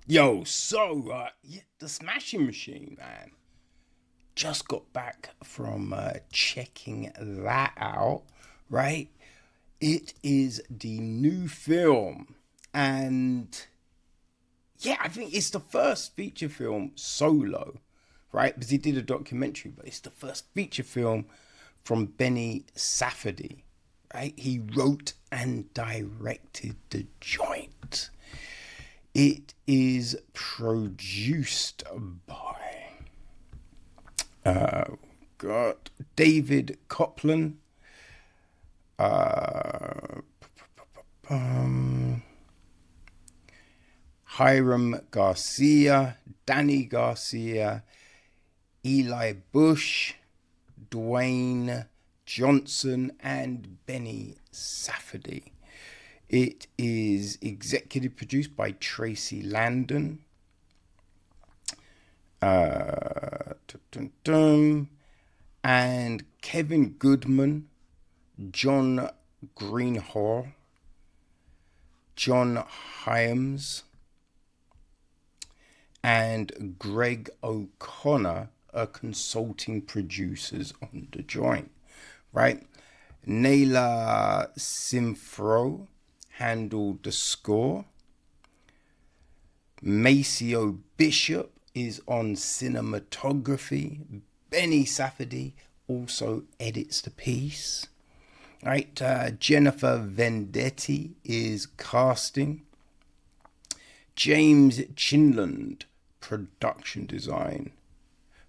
Yo, yeah, the Smashing Machine, man. Just got back from checking that out, right? It is the new film, and yeah, I think it's the first feature film solo, right? Because he did a documentary, but it's the first feature film from Benny Safdie, right? He wrote and directed the joint. It is produced by got David Copland, uh, um, Hiram Garcia, Danny Garcia, Eli Bush, Dwayne Johnson, and Benny Safdie. It is executive produced by Tracy Landon. Dun, dun, dun, and Kevin Goodman, John Greenhall, John Hyams, and Greg O'Connor are consulting producers on the joint, right? Naila Simfro handled the score. Maceo Bishop is on cinematography. Benny Safdie also edits the piece. Right, Jennifer Vendetti is casting. James Chinland, production design.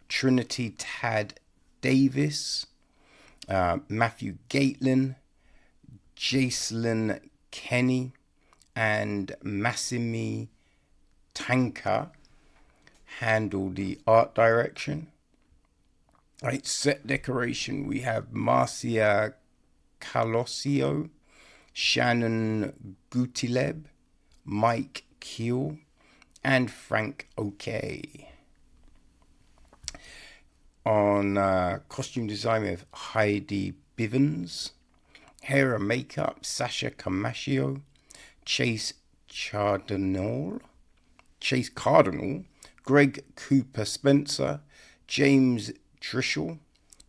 Trinity Tad Davis, Matthew Gaitlin, Jacelyn Kenny, and Massimi Tanka handle the art direction. Right, set decoration, we have Marcia Calosio, Shannon Gutileb, Mike Keel, and Frank O'Kay. On costume design, we have Heidi Bivens. Hair and makeup, Sasha Camaccio, Chase Cardinal, Greg Cooper Spencer, James Trishall,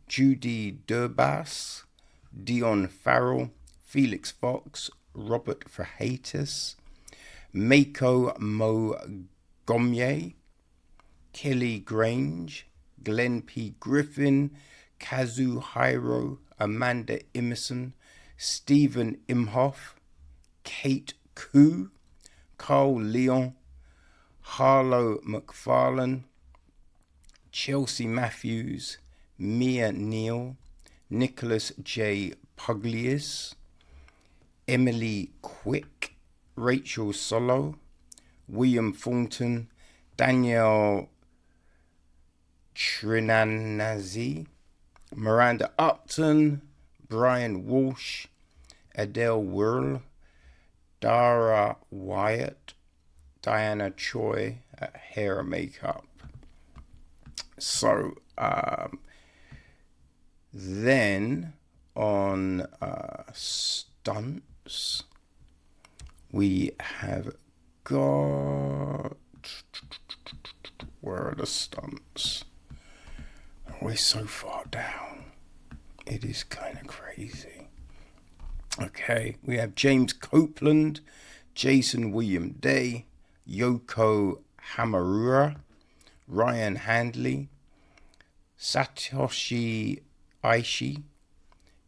Judy Durbas, Dion Farrell, Felix Fox, Robert Freitas, Mako Mogomye, Kelly Grange, Glenn P. Griffin, Kazuhiro, Amanda Emerson, Stephen Imhoff, Kate Koo, Carl Leon, Harlow McFarlane, Chelsea Matthews, Mia Neal, Nicholas J. Pugliese, Emily Quick, Rachel Solo, William Thornton, Danielle Trinanazzi, Miranda Upton, Brian Walsh, Adele Whirl, Dara Wyatt, Diana Choi at hair and makeup. So, then on stunts, we have got. Where are the stunts? We're so far down. It is kind of crazy. Okay, we have James Copeland, Jason William Day, Yoko Hamarura, Ryan Handley, Satoshi Aishi,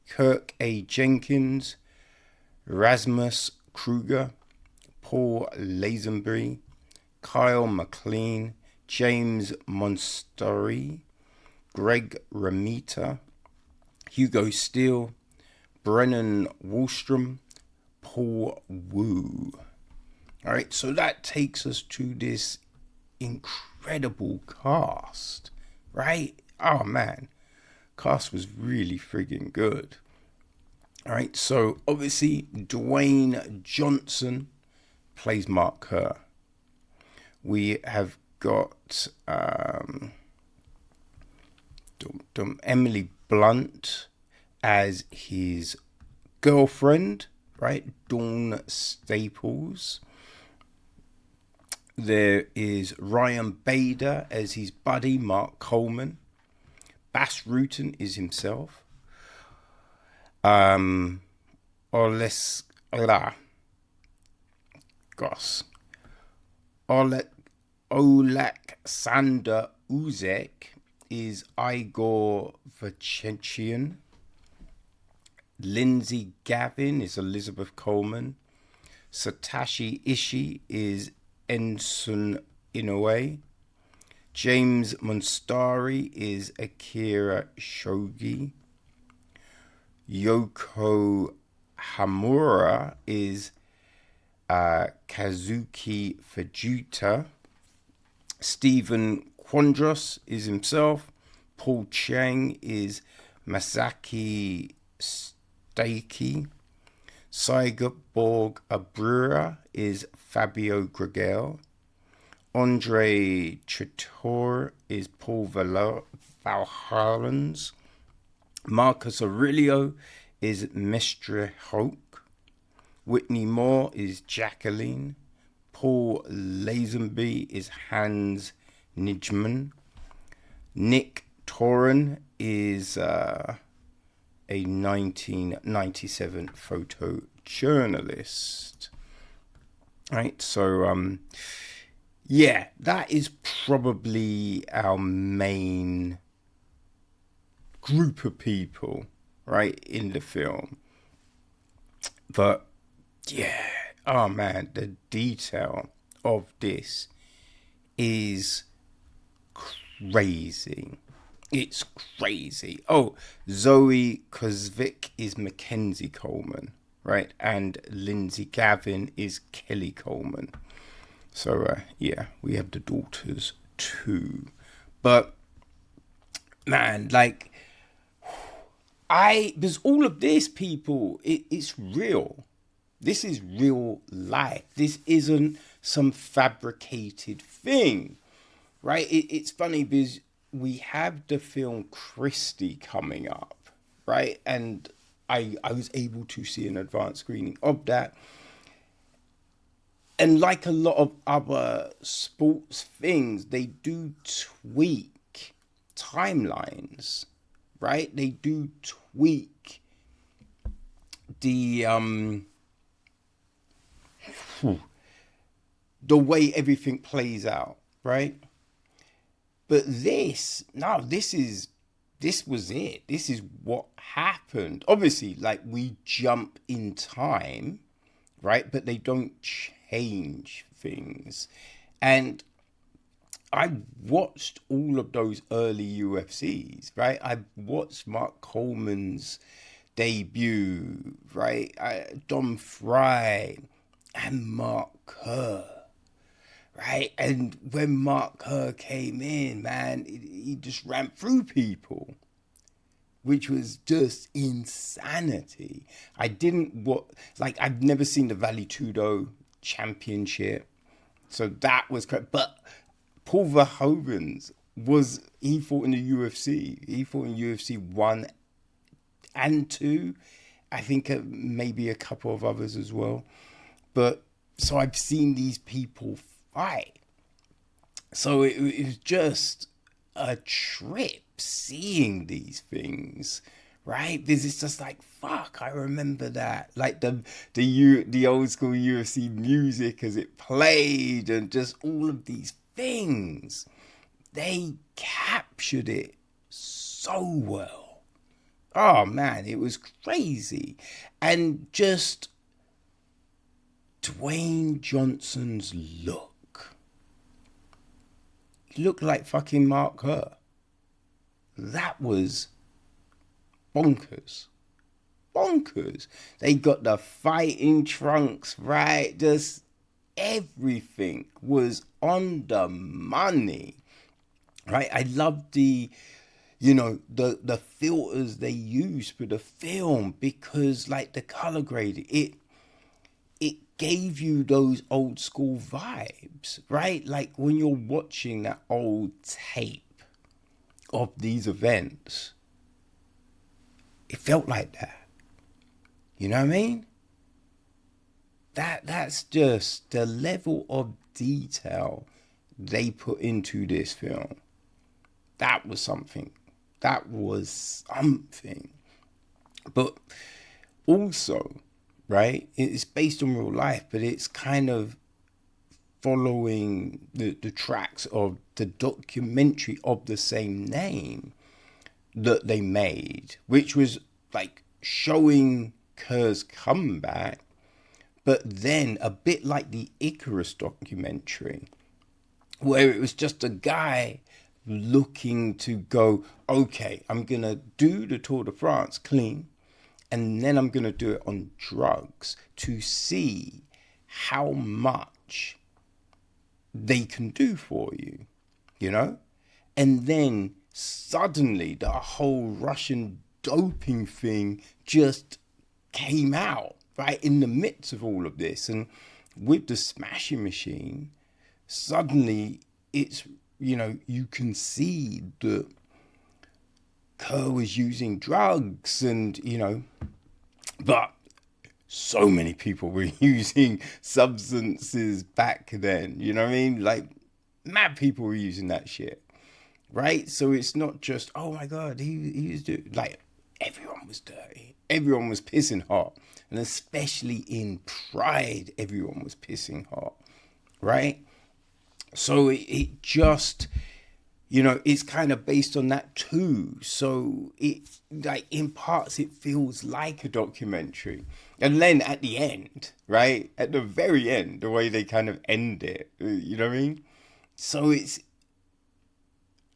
Kirk A. Jenkins, Rasmus Kruger, Paul Lazenby, Kyle McLean, James Monsteri, Greg Ramita, Hugo Steele, Brennan Wallstrom, Paul Wu. All right, so that takes us to this incredible cast, right? Oh man, cast was really friggin' good. All right, so obviously Dwayne Johnson plays Mark Kerr. We have got Emily Blunt as his girlfriend, right? Dawn Staples. There is Ryan Bader as his buddy, Mark Coleman. Bas Rutten is himself. Oles, Ola, Goss. Oleksander Uzek is Igor Vachentian. Lindsay Gavin is Elizabeth Coleman. Satoshi Ishii is Ensun Inoue. James Monstari is Akira Shogi. Yoko Hamura is Kazuki Fujita. Stephen Quandros is himself. Paul Chang is Masaki Saiga Borg Abrura is Fabio Gregel. Andre Tritor is Paul Valhalens. Marcus Aurelio is Mestre Hoke. Whitney Moore is Jacqueline. Paul Lazenby is Hans Nijman. Nick Toran is a 1997 photojournalist. Right, so yeah, that is probably our main group of people, right, in the film. But yeah, oh man, the detail of this is crazy. It's crazy. Oh, Zoe Kozvik is Mackenzie Coleman, right? And Lindsay Gavin is Kelly Coleman. So, yeah, we have the daughters too. But, man, like, there's all of this, people. It's real. This is real life. This isn't some fabricated thing, right? It's funny because we have the film Christie coming up, right? And I was able to see an advanced screening of that. And like a lot of other sports things, they do tweak timelines, right? They do tweak the way everything plays out, right? But this was it. This is what happened. Obviously, like, we jump in time, right? But they don't change things. And I watched all of those early UFCs, right? I watched Mark Coleman's debut, right? Dom Fry and Mark Kerr, right? And when Mark Kerr came in, man, he just ran through people, which was just insanity. I've never seen the Vale Tudo Championship, so that was correct. But Paul Verhoeven's he fought in the UFC. He fought in UFC 1 and 2. I think maybe a couple of others as well. But so I've seen these people fight. So it was just a trip seeing these things, right? Because it's just like, fuck, I remember that. Like the old school UFC music as it played, and just all of these things. They captured it so well. Oh man, it was crazy. And just Dwayne Johnson's look. He looked like fucking Mark Kerr. That was bonkers. Bonkers. They got the fighting trunks, right? Just everything was on the money. Right? I love the filters they used for the film, because like the color grading, it gave you those old school vibes, right? Like when you're watching that old tape of these events, it felt like that. You know what I mean? That's just the level of detail they put into this film, that was something. That was something. But also, right, it's based on real life, but it's kind of following the tracks of the documentary of the same name that they made, which was like showing Kerr's comeback, but then a bit like the Icarus documentary, where it was just a guy looking to go, okay, I'm going to do the Tour de France clean, and then I'm going to do it on drugs to see how much they can do for you, you know? And then suddenly the whole Russian doping thing just came out, right, in the midst of all of this. And with the Smashing Machine, suddenly it's, you know, you can see that Kerr was using drugs and, you know, but so many people were using substances back then, you know what I mean? Like, mad people were using that shit, right? So it's not just, oh my God, he was doing, like, everyone was dirty. Everyone was pissing hot. And especially in Pride, everyone was pissing hot, right? So it just, you know, it's kind of based on that too. So it, like, in parts, it feels like a documentary. And then at the end, right, at the very end, the way they kind of end it, you know what I mean? So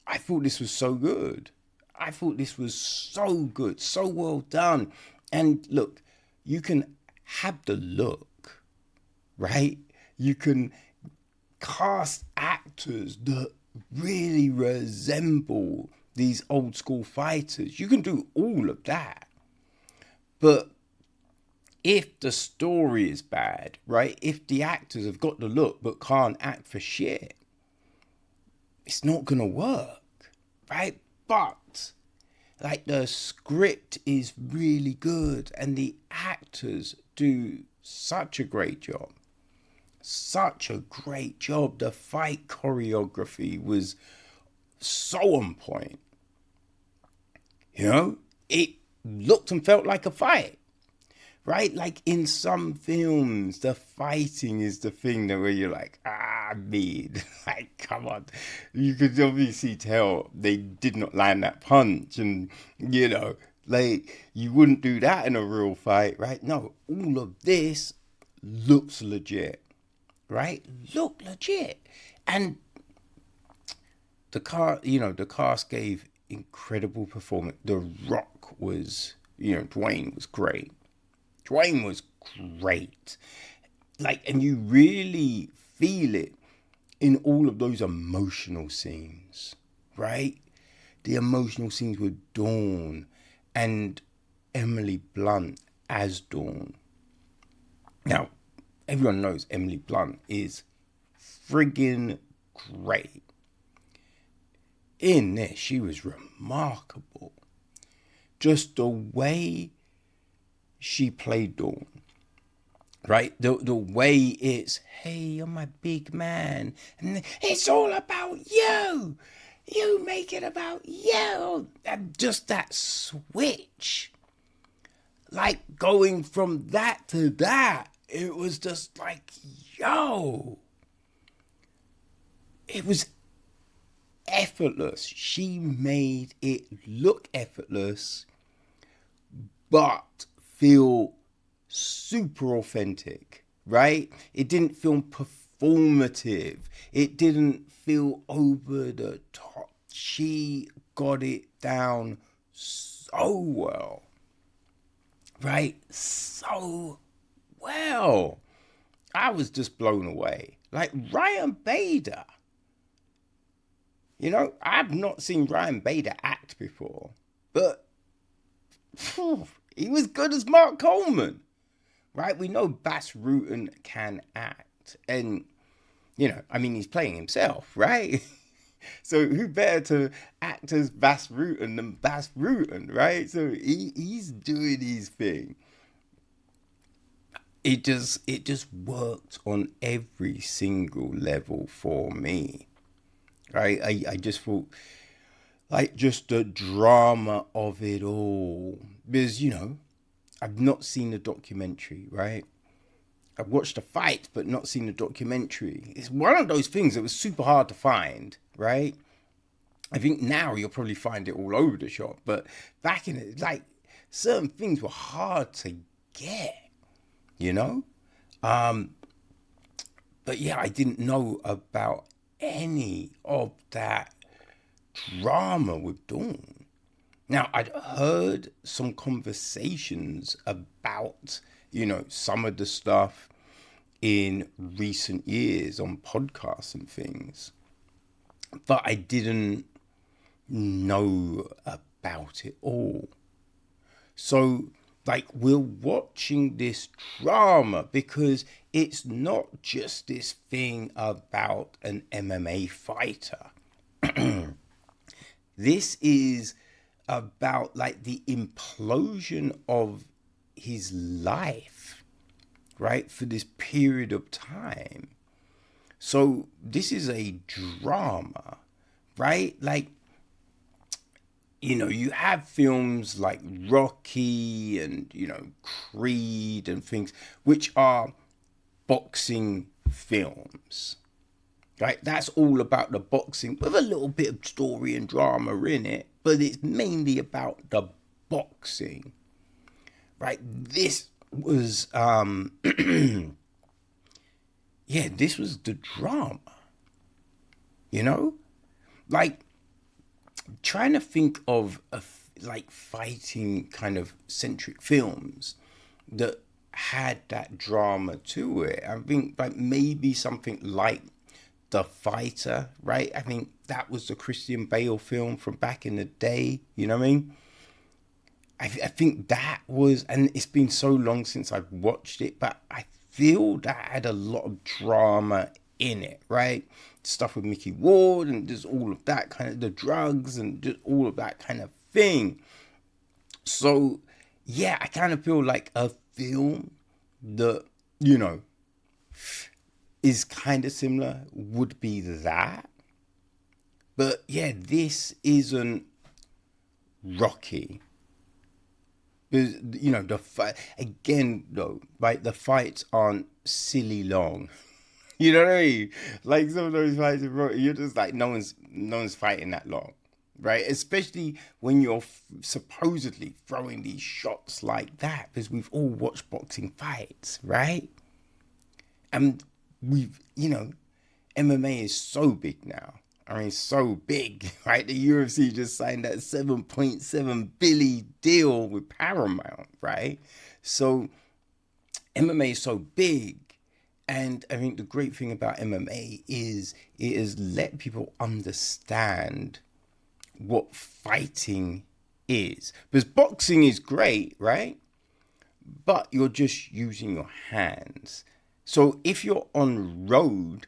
I thought this was so good. I thought this was so good, so well done. And look, you can have the look, right? You can cast actors that really resemble these old school fighters. You can do all of that. But if the story is bad, right? If the actors have got the look but can't act for shit, it's not going to work, right? But like, the script is really good and the actors do such a great job. Such a great job. The fight choreography was so on point. You know, it looked and felt like a fight, right? Like, in some films, the fighting is the thing that where you're like, man, like, come on. You could obviously tell they did not land that punch, and, you know, like, you wouldn't do that in a real fight, right? No, all of this looks legit, right? Look legit. And the cast gave incredible performance. The Rock was, you know, Dwayne was great. Dwayne was great. Like, and you really feel it in all of those emotional scenes, right? The emotional scenes with Dawn and Emily Blunt as Dawn. Now, everyone knows Emily Blunt is friggin' great. In this, she was remarkable. Just the way she played Dawn, right? The way it's, hey, you're my big man, and it's all about you. You make it about you. And just that switch, like, going from that to that, it was just like, yo. It was effortless. She made it look effortless, but feel super authentic, right? It didn't feel performative. It didn't feel over the top. She got it down so well, right? So well. I was just blown away. Like, Ryan Bader. You know, I've not seen Ryan Bader act before, but he was good as Mark Coleman, right? We know Bas Rutten can act, and, you know, I mean, he's playing himself, right? So who better to act as Bas Rutten than Bas Rutten, right? So he's doing his thing. it just worked on every single level for me. Right? I just thought, like, just the drama of it all. Because, I've not seen the documentary, right? I've watched the fight, but not seen the documentary. It's one of those things that was super hard to find, right? I think now you'll probably find it all over the shop, but back in it, like, certain things were hard to get, you know? But yeah, I didn't know about any of that drama with Dawn. Now, I'd heard some conversations about, some of the stuff in recent years on podcasts and things, but I didn't know about it all. So, like, we're watching this drama because it's not just this thing about an MMA fighter. This is about, like, the implosion of his life, right, for this period of time. So this is a drama, right? Like, you have films like Rocky and, Creed and things, which are boxing films, right? That's all about the boxing with a little bit of story and drama in it, but it's mainly about the boxing, right? This was, yeah, this was the drama, like, trying to think of like fighting kind of centric films that had that drama to it. I think like maybe something like The Fighter, right? I think that was the Christian Bale film from back in the day. You know what I mean? I think that was, and it's been so long since I've watched it, but I feel that had a lot of drama in it, right? Stuff with Mickey Ward and just all of that kind of, the drugs and just all of that kind of thing. So, yeah, I kind of feel like a film that, is kind of similar would be that. But yeah, this isn't Rocky. Because, the fight, again, though, right, the fights aren't silly long. You know what I mean? Like some of those fights, you're just like, no one's fighting that long, right? Especially when you're supposedly throwing these shots like that, because we've all watched boxing fights, right? And MMA is so big now. I mean, so big, right? The UFC just signed that 7.7 billion deal with Paramount, right? So MMA is so big. And I think the great thing about MMA is it has let people understand what fighting is. Because boxing is great, right? But you're just using your hands. So if you're on road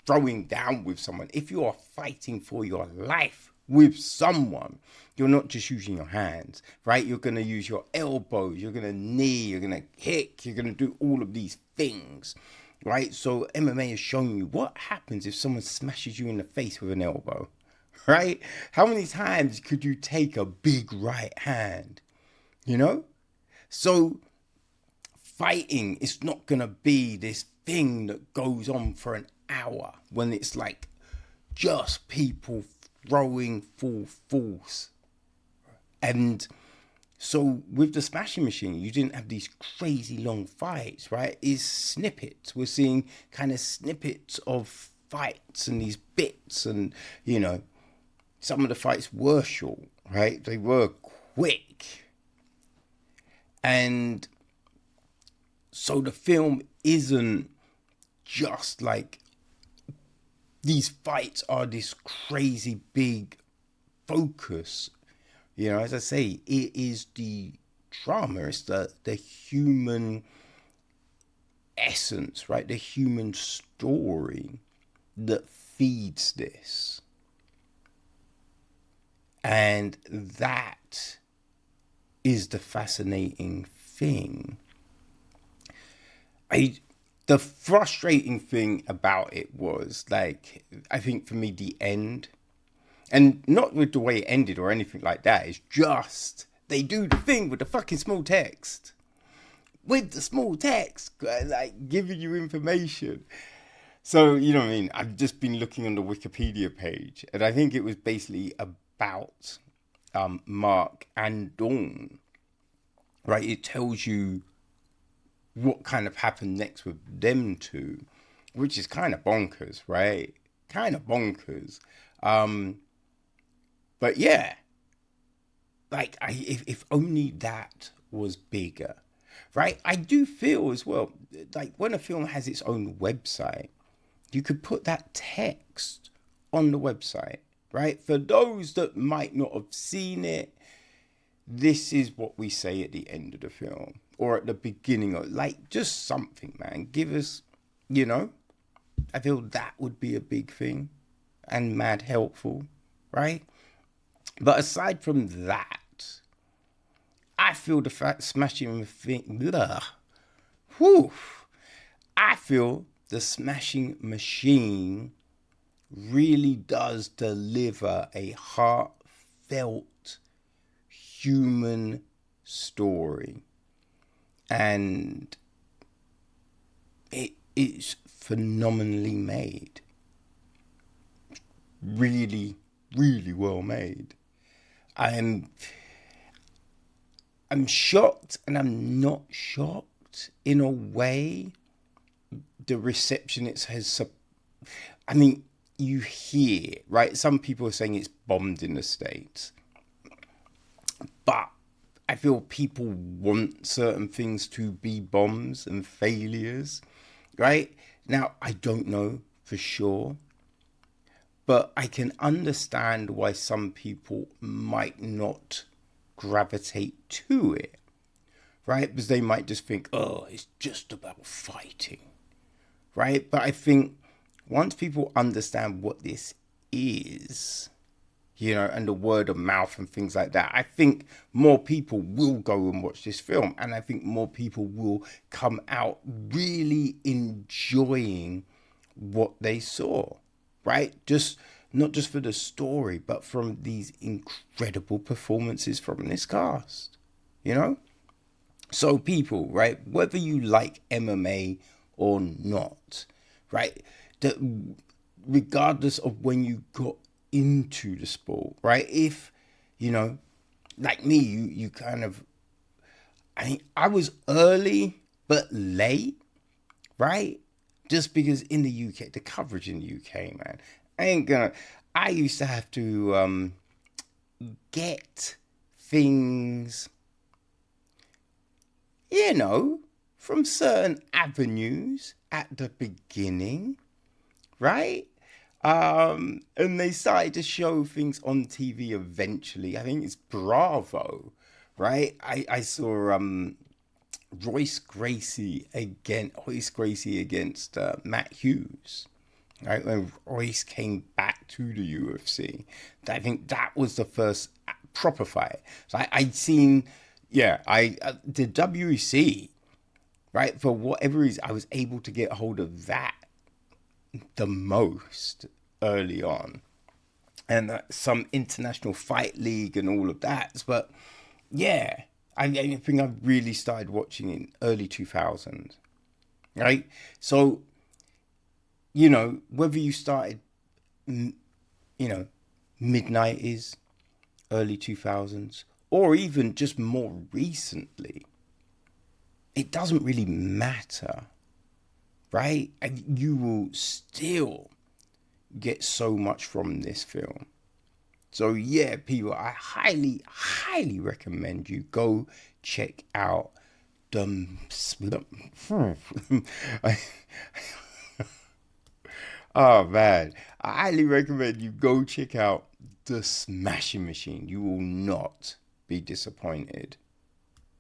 throwing down with someone, if you are fighting for your life with someone, you're not just using your hands, right? You're going to use your elbows, you're going to knee, you're going to kick, you're going to do all of these things, right? So MMA is showing you what happens if someone smashes you in the face with an elbow, right? How many times could you take a big right hand, So fighting is not going to be this thing that goes on for an hour when it's like just people throwing full force. And so with the Smashing Machine, you didn't have these crazy long fights, right? It's snippets. We're seeing kind of snippets of fights and these bits, and some of the fights were short, right? They were quick. And so the film isn't just like these fights are this crazy big focus. As I say, it is the drama, it's the human essence, right? The human story that feeds this. And that is the fascinating thing. I the frustrating thing about it was like, I think for me the end, and not with the way it ended or anything like that. It's just they do the thing with the fucking small text. With the small text, like giving you information. So, you know what I mean? I've just been looking on the Wikipedia page, and I think it was basically about Mark and Dawn, right? It tells you what kind of happened next with them two, which is kind of bonkers, right? Kind of bonkers. Um, but yeah, like if only that was bigger, right? I do feel as well, like when a film has its own website, you could put that text on the website, right? For those that might not have seen it, this is what we say at the end of the film or at the beginning of, like, just something, man. Give us, you know, I feel that would be a big thing and mad helpful, right? But aside from that, I feel the fact smashing thing, blah, whew, I feel the Smashing Machine really does deliver a heartfelt human story. And it is phenomenally made. Really, really well made. I'm shocked and I'm not shocked in a way. The reception it has, I mean, you hear, right? Some people are saying it's bombed in the States, but I feel people want certain things to be bombs and failures, right? Now, I don't know for sure, but I can understand why some people might not gravitate to it, right? Because they might just think, oh, it's just about fighting, right? But I think once people understand what this is, you know, and the word of mouth and things like that, I think more people will go and watch this film. And I think more people will come out really enjoying what they saw, right? Just not just for the story, but from these incredible performances from this cast, you know? So people, right, whether you like MMA or not, right, that regardless of when you got into the sport, right, if, you know, like me, you kind of, I mean, I was early but late, right? Just because in the UK, the coverage in the UK, man, I used to have to get things, you know, from certain avenues at the beginning, right? And they started to show things on TV eventually. I think it's Bravo, right? I saw Royce Gracie against Matt Hughes, right? When Royce came back to the UFC, I think that was the first proper fight. So I'd seen, yeah, the WEC, right? For whatever reason, I was able to get hold of that the most early on, and some international fight league and all of that. But yeah, I think I really started watching in early 2000s, right? So, you know, whether you started, you know, mid 90s, early 2000s, or even just more recently, it doesn't really matter, right? And you will still get so much from this film. So yeah, people, I highly, highly recommend you go check out the. Oh man, I highly recommend you go check out the Smashing Machine. You will not be disappointed.